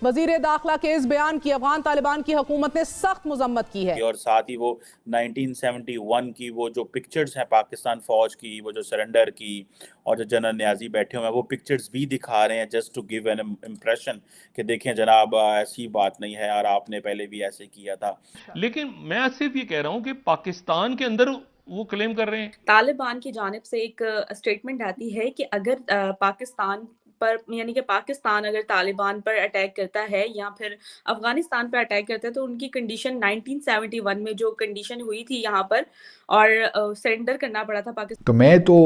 वजीर दाखिला के इस बयान की अफगान तालिबान की हुकूमत ने सख्त मजम्मत की है। और साथ ही वो 1971 की वो जो पिक्चर्स हैं पाकिस्तान फौज की, वो जो सरेंडर की और जो जनरल न्याजी बैठे हुए हैं, वो पिक्चर्स भी दिखा रहे हैं just to give an impression कि देखें जनाब, ऐसी बात नहीं है और आपने पहले भी ऐसे किया था। लेकिन मैं सिर्फ ये कह रहा हूं कि पाकिस्तान के अंदर वो क्लेम कर रहे हैं, तालिबान की जानिब से एक स्टेटमेंट आती है कि अगर पाकिस्तान पर यानी कि पाकिस्तान अगर तालिबान पर अटैक करता है या फिर अफगानिस्तान पर अटैक करता है तो उनकी कंडीशन 1971 में जो कंडीशन हुई थी यहाँ पर और सरेंडर करना पड़ा था पाकिस्तान। तो मैं तो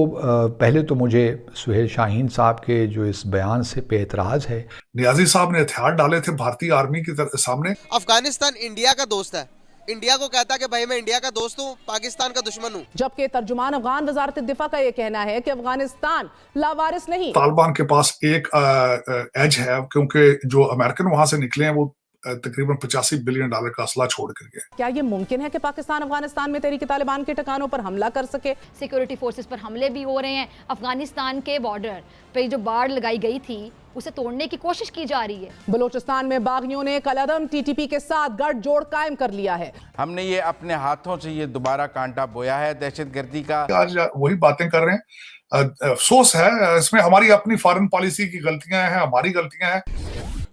पहले तो मुझे सुहेल शाहीन साहब के जो इस बयान से पे एतराज है। नियाजी साहब ने हथियार डाले थे भारतीय आर्मी के सामने। अफगानिस्तान इंडिया का दोस्त है, इंडिया को कहता है कि भाई मैं इंडिया का दोस्त हूँ, पाकिस्तान का दुश्मन हूँ। जबकि तर्जुमान अफगान वजारत दिफा का यह कहना है कि अफगानिस्तान लावारिस नहीं। तालिबान के पास एक एज है क्योंकि जो अमेरिकन वहां से निकले हैं वो तकरीबन $85 बिलियन का असला छोड़ कर गए। क्या ये मुमकिन है कि पाकिस्तान अफगानिस्तान में तहरीक तालिबान के ठिकानों पर हमला कर सके? सिक्योरिटी फोर्सेस पर हमले भी हो रहे हैं। अफगानिस्तान के बॉर्डर पे जो बाड़ लगाई गई थी उसे तोड़ने की कोशिश की जा रही है। बलूचिस्तान में बागियों ने कलअदम टीटीपी के साथ गठजोड़ कायम कर लिया है। हमने ये अपने हाथों से ये दोबारा कांटा बोया है दहशतगर्दी का। आज वही बातें कर रहे हैं। अफसोस है, इसमें हमारी अपनी फॉरेन पॉलिसी की गलतियां हैं, हमारी गलतियां हैं।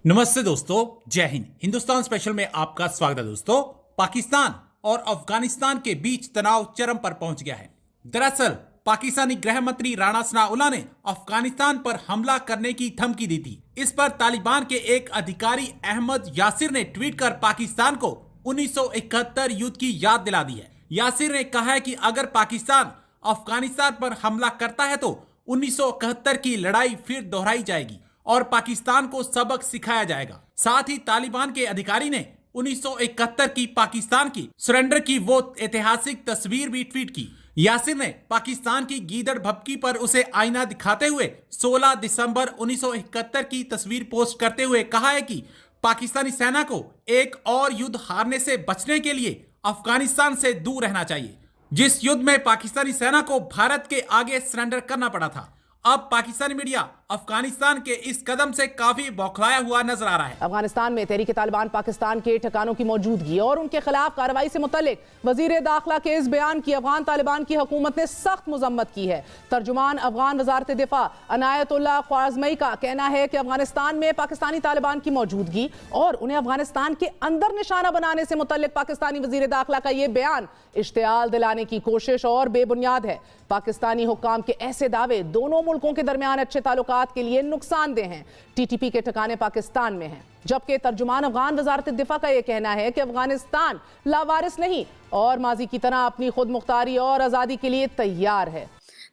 नमस्ते दोस्तों, जय हिंद। हिंदुस्तान स्पेशल में आपका स्वागत है। दोस्तों, पाकिस्तान और अफगानिस्तान के बीच तनाव चरम पर पहुंच गया है। दरअसल पाकिस्तानी गृह मंत्री राणा सनाउल्लाह ने अफगानिस्तान पर हमला करने की धमकी दी थी। इस पर तालिबान के एक अधिकारी अहमद यासिर ने ट्वीट कर पाकिस्तान को 1971 युद्ध की याद दिला दी है। यासिर ने कहा है कि अगर पाकिस्तान अफगानिस्तान पर हमला करता है तो 1971 की लड़ाई फिर दोहराई जाएगी और पाकिस्तान को सबक सिखाया जाएगा। साथ ही तालिबान के अधिकारी ने 1971 की पाकिस्तान की सरेंडर की वो ऐतिहासिक तस्वीर भी ट्वीट की। यासिर ने पाकिस्तान की गीदड़ भपकी पर उसे आईना दिखाते हुए 16 दिसंबर 1971 की तस्वीर पोस्ट करते हुए कहा है कि पाकिस्तानी सेना को एक और युद्ध हारने से बचने के लिए अफगानिस्तान से दूर रहना चाहिए, जिस युद्ध में पाकिस्तानी सेना को भारत के आगे सरेंडर करना पड़ा था। अब पाकिस्तानी मीडिया अफगानिस्तान के इस कदम से काफी बौखलाया हुआ नजर आ रहा है। अफगानिस्तान में तहरीक तालिबान पाकिस्तान के ठिकानों की मौजूदगी और उनके खिलाफ कार्रवाई से मुतल्लिक वजीर दाखिला के इस बयान की अफगान तालिबान की हुकूमत ने सख्त मजम्मत की है। तर्जुमान अफगान वजारत दिफा अनायतुल्लाह ख्वारज़मी का कहना है कि अफगानिस्तान में पाकिस्तानी तालिबान की मौजूदगी और उन्हें अफगानिस्तान के अंदर निशाना बनाने से मुतल्लिक पाकिस्तानी वजीर दाखिला का यह बयान इश्तियाल दिलाने की कोशिश और बेबुनियाद है। पाकिस्तानी हुक्काम के ऐसे दावे दोनों मुल्कों के दरमियान अच्छे ताल्लुकात के लिए नुकसानदेह हैं। टीटीपी के ठिकाने पाकिस्तान में हैं, जबकि तर्जुमान अफगान वजारत दिफा का यह कहना है कि अफगानिस्तान लावारिस नहीं और माजी की तरह अपनी खुद मुख्तारी और आज़ादी के लिए तैयार है।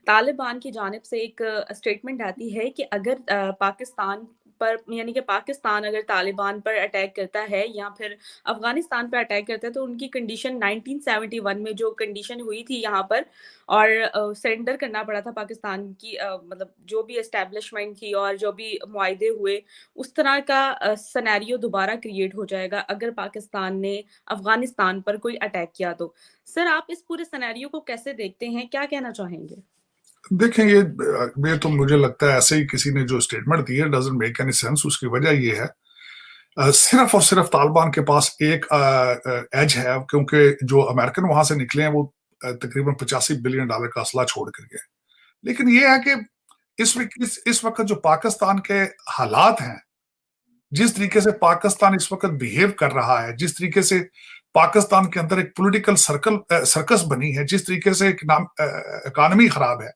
तालिबान की जानिब से एक स्टेटमेंट आती है कि अगर पाकिस्तान पर यानी कि पाकिस्तान अगर तालिबान पर अटैक करता है या फिर अफगानिस्तान पर अटैक करता है तो उनकी कंडीशन 1971 में जो कंडीशन हुई थी यहाँ पर और सरेंडर करना पड़ा था पाकिस्तान की मतलब जो भी एस्टेब्लिशमेंट थी और जो भी मुआहदे हुए उस तरह का सिनेरियो दोबारा क्रिएट हो जाएगा अगर पाकिस्तान ने अफगानिस्तान पर कोई अटैक किया तो। सर, आप इस पूरे सिनेरियो को कैसे देखते हैं, क्या कहना चाहेंगे? देखें, ये तो मुझे लगता है ऐसे ही किसी ने जो स्टेटमेंट दी है डजंट मेक एनी सेंस। उसकी वजह ये है सिर्फ और सिर्फ तालिबान के पास एक एज है क्योंकि जो अमेरिकन वहां से निकले हैं वो तकरीबन $85 बिलियन का असला छोड़ कर गए। लेकिन ये है कि इस वक्त जो पाकिस्तान के हालात हैं, जिस तरीके से पाकिस्तान इस वक्त बिहेव कर रहा है, जिस तरीके से पाकिस्तान के अंदर एक पॉलिटिकल सर्कस बनी है, जिस तरीके से इकॉनमी खराब है,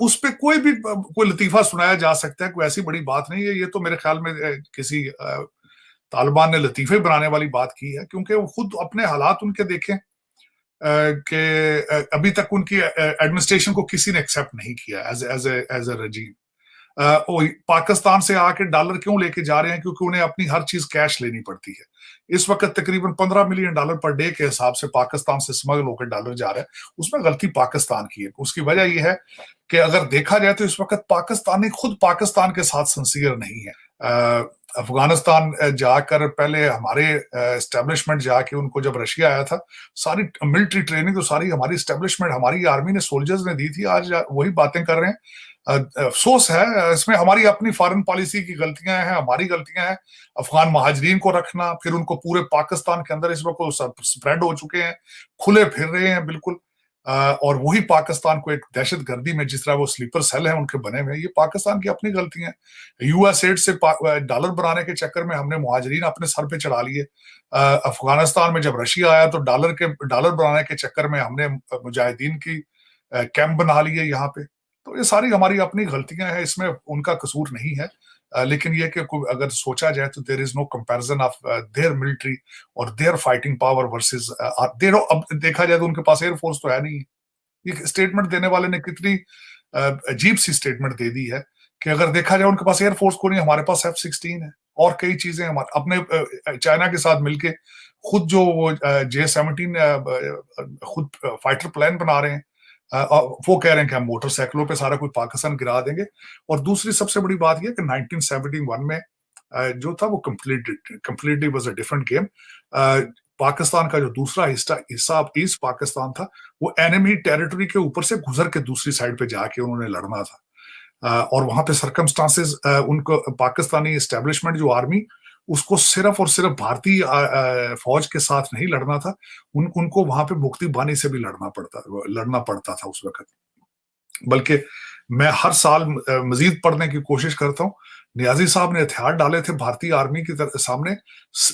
उस पे कोई लतीफा सुनाया जा सकता है। कोई ऐसी बड़ी बात नहीं है। ये तो मेरे ख्याल में किसी तालिबान ने लतीफे बनाने वाली बात की है क्योंकि वो खुद अपने हालात उनके देखें कि अभी तक उनकी एडमिनिस्ट्रेशन को किसी ने एक्सेप्ट नहीं किया एज ए रजीम। पाकिस्तान से आके डॉलर क्यों लेके जा रहे हैं? क्योंकि उन्हें अपनी हर चीज कैश लेनी पड़ती है। इस वक्त तकरीबन $15 मिलियन पर डे के हिसाब से पाकिस्तान से स्मगल होकर डॉलर जा रहा है। उसमें गलती पाकिस्तान की है। उसकी वजह यह है कि अगर देखा जाए तो इस वक्त पाकिस्तानी खुद पाकिस्तान के साथ सिंसियर नहीं है। अफगानिस्तान जाकर पहले हमारे एस्टेब्लिशमेंट जाके उनको जब रशिया आया था, सारी मिलिट्री ट्रेनिंग तो सारी हमारी एस्टेब्लिशमेंट, हमारी आर्मी ने, सोल्जर्स ने दी थी। आज वही बातें कर रहे हैं। अफसोस है, इसमें हमारी अपनी फॉरेन पॉलिसी की गलतियां हैं, हमारी गलतियां हैं। अफगान महाजरीन को रखना, फिर उनको पूरे पाकिस्तान के अंदर इस वक्त स्प्रेड हो चुके हैं, खुले फिर रहे हैं बिल्कुल। और वही पाकिस्तान को एक दहशत गर्दी में जिस तरह वो स्लीपर सेल है उनके बने हुए, ये पाकिस्तान की अपनी गलतियां हैं। यूएस एड से डॉलर बनाने के चक्कर में हमने मुहाजिरीन अपने सर पे चढ़ा लिए। अफगानिस्तान में जब रशिया आया तो डॉलर बनाने के चक्कर में हमने मुजाहिदीन की कैंप बना लिए यहाँ पे। तो ये सारी हमारी अपनी गलतियां हैं, इसमें उनका कसूर नहीं है। लेकिन ये कि अगर सोचा जाए तो there is no comparison of their military और their fighting power versus their. अब देखा जाए तो उनके पास एयरफोर्स तो है नहीं। ये स्टेटमेंट देने वाले ने कितनी अजीब सी स्टेटमेंट दे दी है कि अगर देखा जाए उनके पास एयरफोर्स को नहीं, हमारे पास F-16 है और कई चीजें हमारे अपने चाइना के साथ मिलके खुद जो वो J-17 खुद फाइटर प्लान बना रहे हैं। वो कह रहे हैं कि हम मोटरसाइकिलों पे सारा कुछ पाकिस्तान गिरा देंगे। और दूसरी सबसे बड़ी बात यह कि 1971 में जो था वो completely was a different game. Pakistan का जो दूसरा हिस्सा ईस्ट पाकिस्तान था, वो एनिमी टेरिटरी के ऊपर से गुजर के दूसरी साइड पे जाके उन्होंने लड़ना था। और वहां पे सर्कमस्टांसेस उनको पाकिस्तानी एस्टेब्लिशमेंट जो आर्मी, उसको सिर्फ और सिर्फ भारतीय फौज के साथ नहीं लड़ना था, उनको वहां पे मुक्ति बानी से भी लड़ना पड़ता था उस वक्त। बल्कि मैं हर साल मजीद पढ़ने की कोशिश करता हूँ। नियाजी साहब ने हथियार डाले थे भारतीय आर्मी के सामने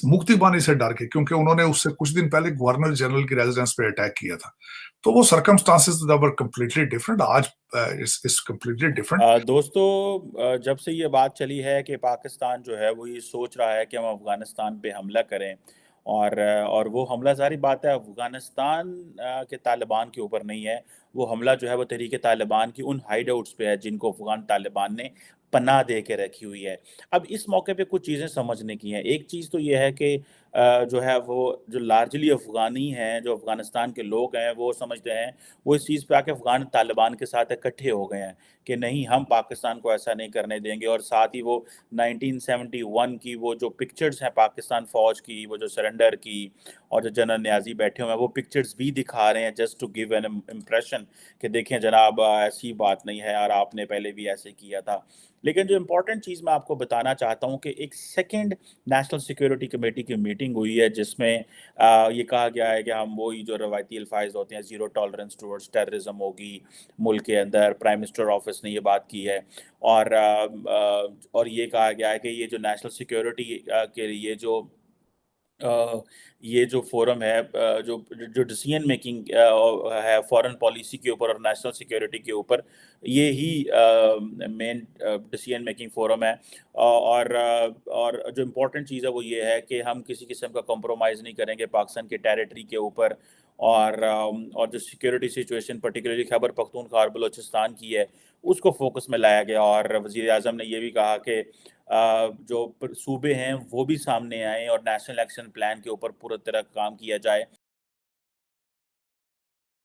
मुक्ति बानी से डर के, क्योंकि उन्होंने उससे कुछ दिन पहले गवर्नर जनरल की रेजिडेंस पे अटैक किया था। तो वो सर्कमस्टांसेस वर कंप्लीटली डिफरेंट। आज इज कंप्लीटली डिफरेंट। दोस्तों, जब से ये बात चली है कि पाकिस्तान जो है वो ये सोच रहा है कि हम अफगानिस्तान पे हमला करें, और वो हमला, सारी बात है, अफगानिस्तान के तालिबान के ऊपर नहीं है। वो हमला जो है वो तहरीक तालिबान की उन हाइड आउट्स पे है जिनको अफगान तालिबान ने पनाह दे के रखी हुई है। अब इस मौके पे कुछ चीज़ें समझने की हैं। एक चीज़ तो ये है कि जो है वो जो लार्जली अफ़गानी हैं, जो अफ़गानिस्तान के लोग हैं, वो समझते हैं, वो इस चीज़ पे आके अफ़गान तालिबान के साथ इकट्ठे हो गए हैं कि नहीं, हम पाकिस्तान को ऐसा नहीं करने देंगे। और साथ ही वो 1971 की वो जो पिक्चर्स हैं पाकिस्तान फ़ौज की, वो जो सरेंडर की और जो जनरल न्याज़ी बैठे हुए हैं, वो पिक्चर्स भी दिखा रहे हैं just to give an impression कि देखें जनाब, ऐसी बात नहीं है और आपने पहले भी ऐसे किया था। लेकिन जो इम्पोर्टेंट चीज़ मैं आपको बताना चाहता हूँ कि एक सेकंड नेशनल सिक्योरिटी कमेटी की मीटिंग हुई है जिसमें ये कहा गया है कि हम वही जो रवायती अल्फाज होते हैं, ज़ीरो टॉलरेंस टुवर्ड्स टेररिज्म होगी मुल्क के अंदर। प्राइम मिनिस्टर ऑफिस ने ये बात की है। और ये कहा गया है कि ये जो नेशनल सिक्योरिटी के लिए ये जो फोरम है, जो डिसीजन मेकिंग है फॉरेन पॉलिसी के ऊपर और नेशनल सिक्योरिटी के ऊपर, ये ही मेन डिसीजन मेकिंग फोरम है। और जो इम्पोर्टेंट चीज़ है वो ये है कि हम किसी किस्म का कॉम्प्रोमाइज़ नहीं करेंगे पाकिस्तान के टेरिटरी के ऊपर। और जो security situation particularly Khyber Pakhtunkhwa और बलोचिस्तान की है, उसको फोकस में लाया गया। और वज़ीर आज़म ने ये भी कहा कि जो सूबे हैं वो भी सामने आए और नेशनल एक्शन प्लान के ऊपर पूरी तरह काम किया जाए।